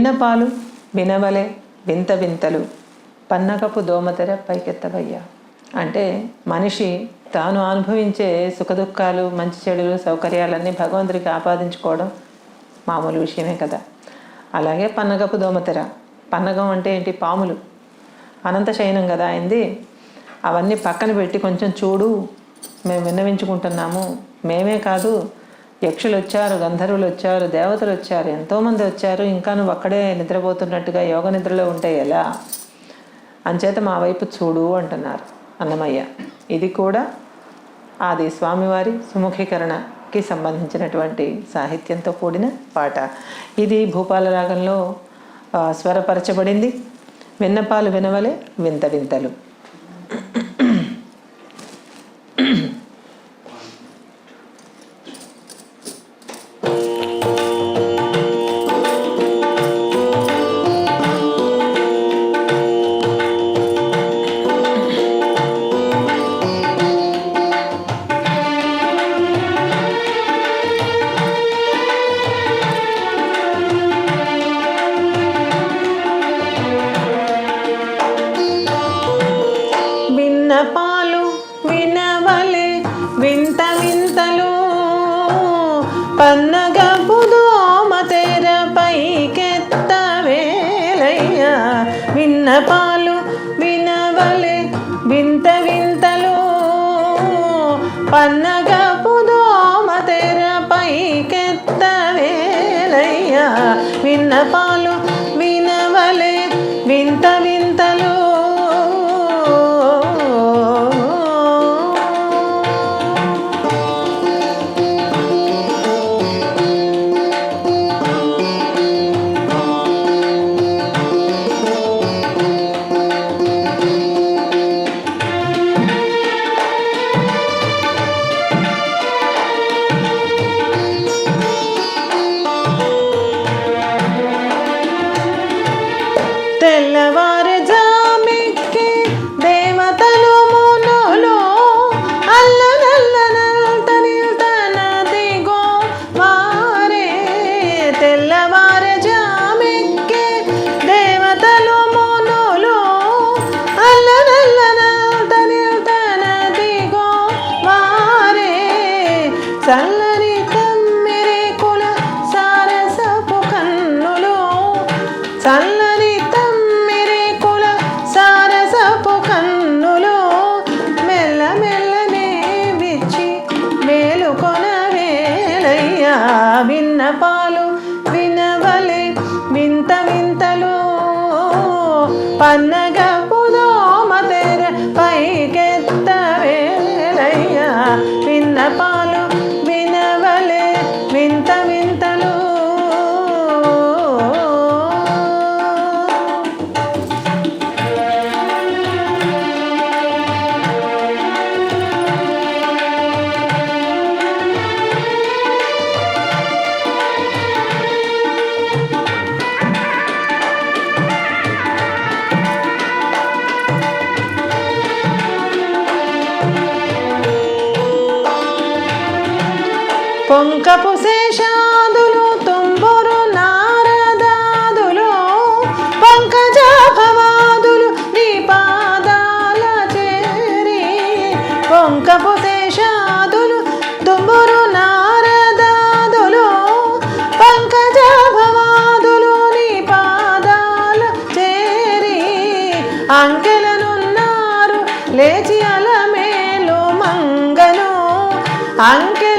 విన్నపాలు వినవలే వింత వింతలు పన్నకపు దోమతెర పైకెత్తవయ్యా. అంటే మనిషి తాను అనుభవించే సుఖదుఖాలు, మంచి చెడులు, సౌకర్యాలన్నీ భగవంతుడికి ఆపాదించుకోవడం మామూలు విషయమే కదా. అలాగే పన్నగపు దోమతెర, పన్నగం అంటే ఏంటి? పాములు. అనంత శయనం కదా అయింది. అవన్నీ పక్కన పెట్టి కొంచెం చూడు, మేము విన్నవించుకుంటున్నాము. మేమే కాదు, యక్షులు వచ్చారు, గంధర్వులు వచ్చారు, దేవతలు వచ్చారు, ఎంతోమంది వచ్చారు. ఇంకా నువ్వు అక్కడే నిద్రపోతున్నట్టుగా యోగ నిద్రలో ఉంటే ఎలా? అంచేత మా వైపు చూడు అంటున్నారు అన్నమయ్య. ఇది కూడా ఆది స్వామివారి సుముఖీకరణకి సంబంధించినటువంటి సాహిత్యంతో కూడిన పాట. ఇది భూపాల రాగంలో స్వరపరచబడింది. విన్నపాలు వినవలే వింత వింతలు. విన్నపాలు వినవలే వింత వింతలు పన్నగపు దోమతెర పైకెత్తవేలయ్యా. విన్నపాలు వినవలే వింత వింతలు పన్నగపు దోమతెర పైకెత్తవేలయ్యా. విన్నపాలు వినవలే వింత వింతలు తెల్లవారుజామెక్కి దేవతలు మునులు అల్లనల్లనల్తనిల్తనదిగో వారే. తెల్లవారుజామెక్కి దేవతలు మునులు అల్లనల్లనల్తనిల్తనదిగో వారే. చల్లని తమ్మిరేకుల సారసపు కన్నులు, చల్లని సారసపు కన్నులు మెల్ల మెల్లనే విచ్చి మేలుకొనవేలయ్యా. విన్నపాలు వినవలే వింత వింతలు పన్నగపు దోమతెర పైకెత్తవేలయ్యా. విన్నపాలు వినవలే వింత వింతలు. పొంకపు శేషాదులు తుంబురు నారదాదులు పంకజాభవాదులు నీ పాదాల చేరి. పొంకపు శేషాదులు తుంబురు నారదాదులు పంకజాభవాదులు నీ పాదాల చేరి. అంకెలనున్నారు లేచి అలమేలు మంగను, అంకె